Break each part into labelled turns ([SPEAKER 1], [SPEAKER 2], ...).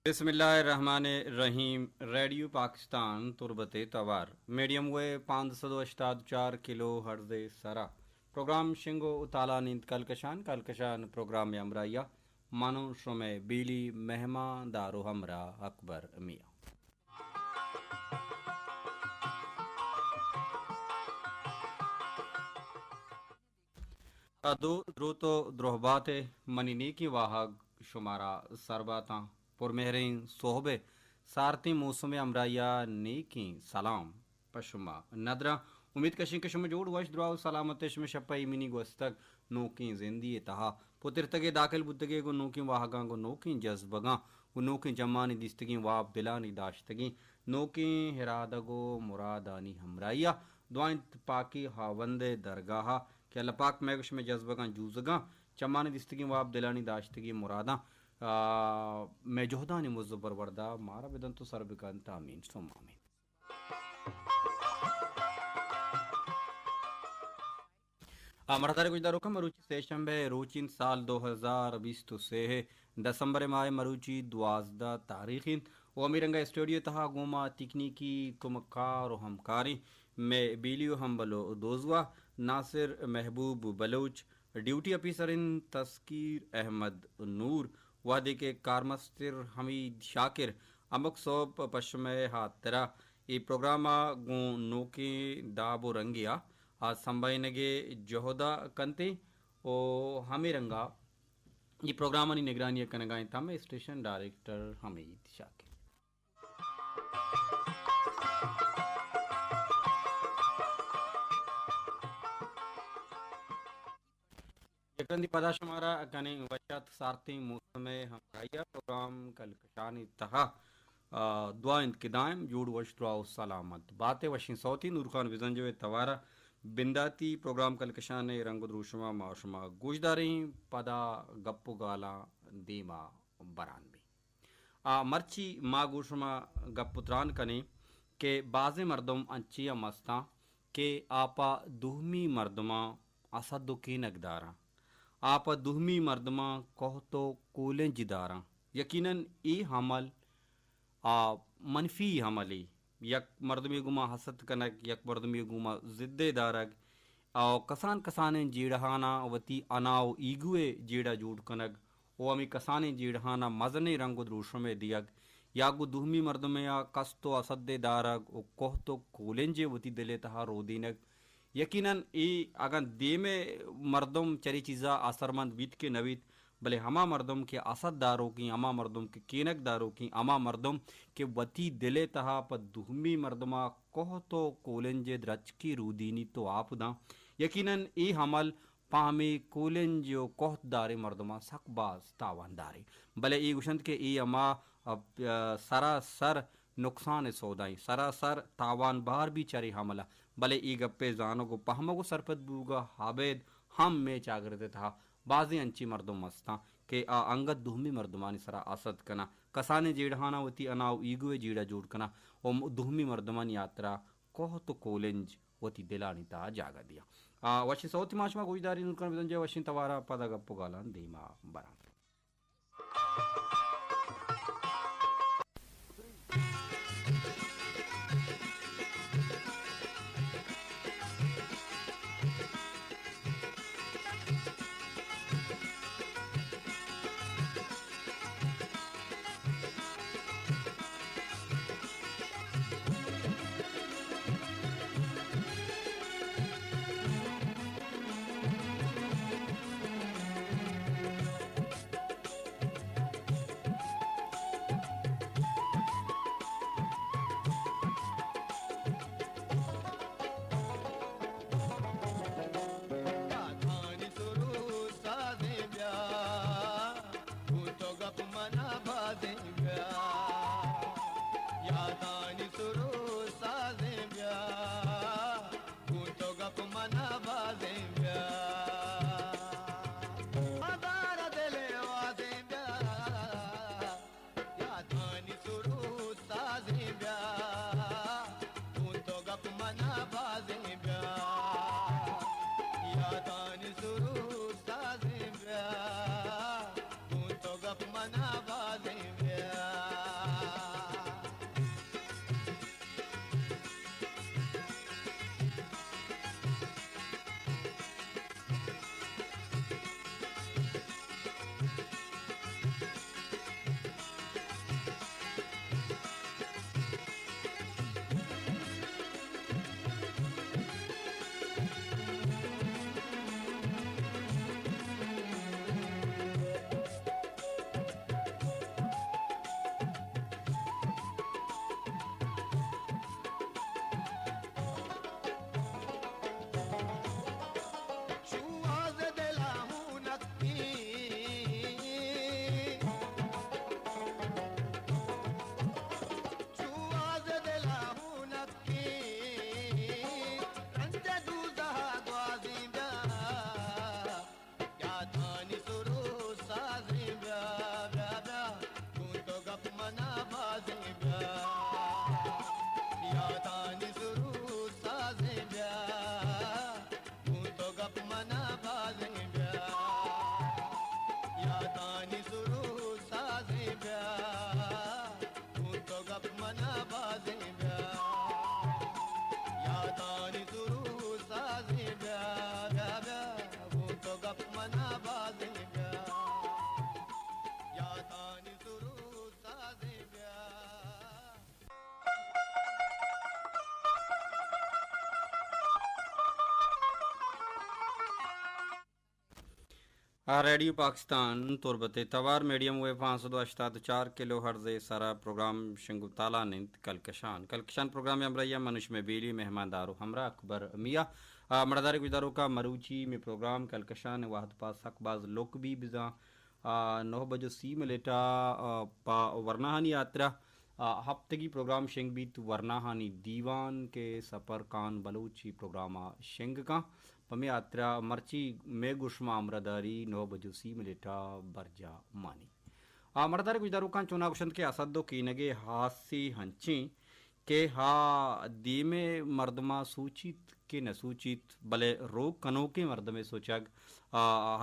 [SPEAKER 1] बिस्मिल्लाहिर्रहमानिर्रहीम। रेडियो पाकिस्तान तुरबत तवार मीडियम वे 584 kilo hertz सरा प्रोग्राम शिंगो उताला नींद कलकशान प्रोग्राम अमराइया मानो शुमे बीली मेहमा दारो हमरा अकबर मिया दो द्रुतो द्रोहबाते मनी की वाहग शुमारा सरबाता पुरमेहरीन सोहबे सारती मौसम अमराया नेकी सलाम पशुमा नदरा उम्मीद कशिं कशुम जोड़ वश द्राव सलामत शम शपई मिनी गोस्तक नोकी जिंदी तहा पुतिरतगे दाखिल बुतगे गो नोकी वाहगा गो नोकी जज्बगा गो नोकी जमानी दिस्तगी वाप दिलानी दाश्तगी नोकी हिरादगो मुरादानी हमराइया द्वांत पाकी हावंदे दरगाहा के अल्लाह पाक मैगश में जज्बगा जूजगा चमानी दिस्तगी वाप दिलानी दाश्तगी मुरादा मैं जोहदानी मुज़बर वर्दा मारा बेदन तो सरबिकन तामीन सुम आमीन। मरदारे गुजदारो का मरुची सेशम बे रोचिन साल 2020 तो से है दिसंबर माह मरुची 12 तारीखिन वो अमीरंगा स्टूडियो तहा गोमा तकनीकी कुमकार और हमकारी में बीलियो हम बलो दोजवा Nasir Mahboob Baloch duty officer in तस्कीर अहमद नूर वादे के कारमस्तिर हमीद शाकिर अमुक सोब पश्चिम हातरा ई प्रोग्राम गो नोके दाबो रंगिया आज संभाईनगे जहोदा कंते ओ हमीरंगा ई प्रोग्राम की निगरानी कनगाई तम स्टेशन डायरेक्टर हमीद शाकिर यकरंदी पदाश हमारा कने वशत सारती मौसम हमराइया प्रोग्राम कल कशानी तहा दुआ इंतदाम जूड़ वशद्राउ सलामत बातें वशी सौती नूर खान विजंजवे तवारा बिंदाती प्रोग्राम कल कशाने रंग द्रुशमा माशमा गुजदारी पदा गप्पु गाला दीमा बरानबी मर्ची माँ गुशमा गप्पुत्रान कने के बाजे मर्दम अंचिया मस्ता के आपा दुहमी मर्दमा असदु की नगदारा आप दुहमी मर्दमा कह तो कोलें जिदारा यकीनन ई हमल मनफी हमली यक मर्दमी गुमा हसत कनक यक मर्दमी गुमा जिद्दे दारक कसान कसाने जीड़हाना वती अनाव ईगुए जीड़ा जूड़ कनक ओ अमी कसाने जीड़हाना मजने रंग द्रूशमे दियक यागु दुहमी मर्दमे या कस्तो असद्दे दारक ओ कह तो कोलेंजे वती दिले तहा रोदीनक यकीनन ई अगर दे में मर्दम चरी चीज़ा असरमंद बीत के नवीत भले हमा मर्दम के असददारों की अमा मर्दम के केनकदारों की अमा मर्दम के वती दिले तहा पर दुहमी मर्दमा कह तो कोलेंजे द्रच की रूदीनी तो आप दा यकीनन ई हमल पामे कोलेंजो कहदारे मर्दमा सकबाज तावानदारे भले ई गुशंत के ई अमा सरासर नुकसान सौदाई सरासर तावान बार भी चरे हमला भले ई गप्पे जानो को पहमगो सरपत बूगा हाबेद हम में चागरते था बाजी अंची मर्दम मस्ता के अंगत दुहमी मर्दमानी सरा असद कना कसाने जेड़हाना वती अनाव ईगुए जीड़ा जोड़ कना ओ दुहमी मर्दमान यात्रा कह तो कोलेंज वती दिलानी ता जागा दिया वशी सौती माशमा गुजदारी नुकन विदंजे वशी तवारा पदा गप्पो गालान दीमा बरा
[SPEAKER 2] Mana baze
[SPEAKER 1] रेडियो पाकिस्तान तुरबत तवार मीडियम वे 584 किलो हर्ज सारा प्रोग्राम शंगुताला निंत कलकशान प्रोग्राम में अमरैया मनुष्य में बेली मेहमान दारो हमरा अकबर मिया मरदारी गुजारो का मरूची में प्रोग्राम कलकशान वाहद पास सकबाज लोक भी बिजा 9 बजे सी मिलेटा पा वर्नाहानी यात्रा हफ्तगी प्रोग्राम शेंग बीत वर्नाहानी दीवान के सफर कान बलूची प्रोग्राम शेंग का पमे यात्रा मर्ची में गुशमा अमरदारी 9 बजे सी मिलेटा बरजा मानी मरदारी गुजदारू का चुनाव कुशंत के असदो कीनगे हासी हंची के हा दीमे मर्दमा सूचित के न सूचित भले रोग कनो के मर्दमे सोचग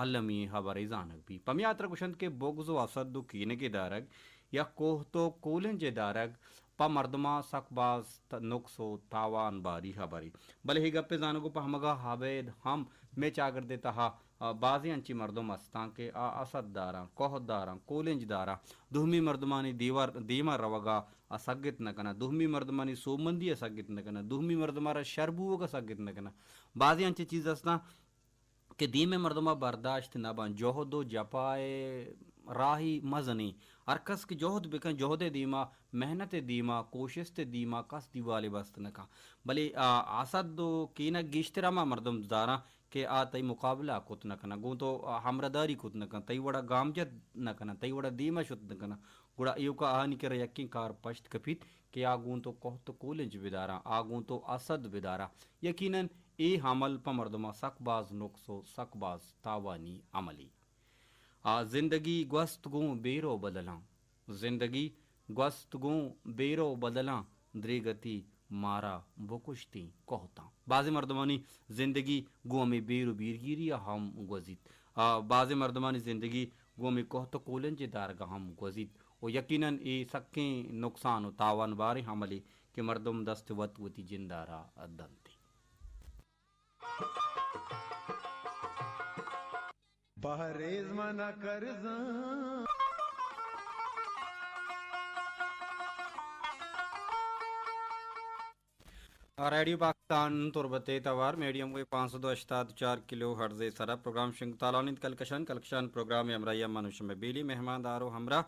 [SPEAKER 1] हल्लमी हबरे जानक भी पमे यात्रा कुशंत के बोगजो असदो कीनगे दारग या कोह तो कोलन जे दारग पा मर्दमा सकबाज नुक्सो तावान बारी हबारी भले ही गप्पे जानो को पहमगा हावेद हम मैं चागर देता हा बाजी अंची मर्दम अस्तां के असद दारा कोह दारा कोलेंज दारा दुहमी मर्दमानी दीवार दीमा रवगा असगित न कना दुहमी मर्दमानी सोमंदी असगित न कना दुहमी मर्दमारा शरबू का सगित न कना बाजी अंची चीज अस्ता कि दीमे मर्दमा बर्दाश्त न बन जोहदो जपाए राही मजनी अरकस की जोहद बिकन जोहदे दीमा मेहनत दीमा कोशिश ते दीमा कस दीवाले बस्त न का भले आसद दो कीना गिश्तरामा मर्दम दारा के तई मुकाबला कुत न कना गो तो हमरदारी कुत न कना तई वड़ा गामजत न कना तई वड़ा दीमा शुत न कना गुड़ा यू का आनी कर यक्की कार पश्त कपित के आगूं तो कोह तो कोलेंज बिदारा आगूं तो असद बिदारा यकीनन ए हमल प मर्दमा सकबाज नुक्सो सकबाज तावानी अमली जिंदगी ग्वस्त गो बेरो बदला जिंदगी ग्वस्त गो बेरो बदला द्रिगति मारा बुकुश्ती कोहता बाज़ मर्दमानी जिंदगी गो में बेरो बीरगिरी हम गजित बाज़ मर्दमानी जिंदगी गो में कोहत कोलन जे दारगा हम गजित और यकीनन ए सक्के नुकसान तावान बारे हमली के मर्दम दस्त वती जिंदारा दंती
[SPEAKER 2] परहेज मना कर
[SPEAKER 1] रेडियो पाकिस्तान तुरबते तवार मीडियम वे 584 किलो हर्जे सरा प्रोग्राम शिंगतालानित कलकशान प्रोग्राम में अमराया मनुष्य में बेली मेहमान दारो हमरा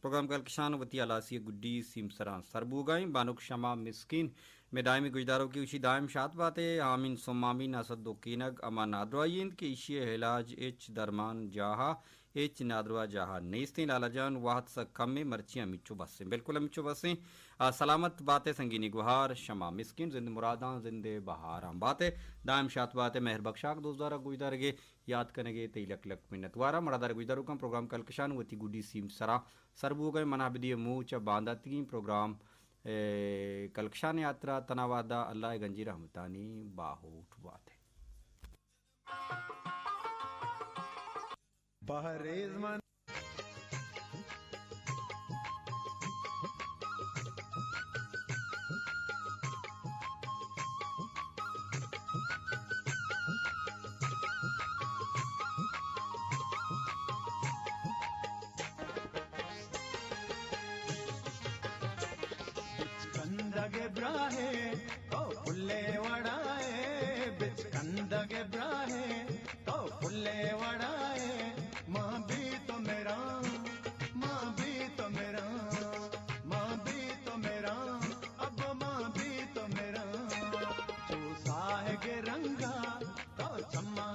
[SPEAKER 1] प्रोग्राम कलकशान वती अलासी गुड्डी सिमसरा सरबुगाई बानुक शमा मिस्किन में दायमी गुजदारों की उसी दायम शात बातें आमीन सोमामीन असदो कीनग अमा नादवाइन के इशिय हिलाज एच दरमान जाहा एच नादवा जाहा नेस्ती लालाजान वाहत स कम में मर्चियां मिच्चो बसें बिल्कुल मिच्चो बसें सलामत बातें संगीनी गुहार शमा मिस्किन जिंद मुरादा जिंदे बहार हम बातें दायम शात बातें मेहर बख्शाक दोस्तदारा गुजदार गे याद करेंगे तैलक लक मिनत वारा मरादार गुजदारों का प्रोग्राम कलकशान वती गुड्डी सीम सरा सरबू गए मनाबिदी मूच बांदा तीन प्रोग्राम कलकशान यात्रा तनावादा अल्लाह गंजी रहमतानी बाहोट बात है
[SPEAKER 2] परहेज मन कंदगे ब्राहे ओ फुल्ले वड़ाए बिच कंदगे ब्राहे ओ फुल्ले वड़ाए माँ भी तो मेरा माँ भी तो मेरा माँ भी तो मेरा अब माँ भी तो मेरा चूसा है के रंगा तो चम्मा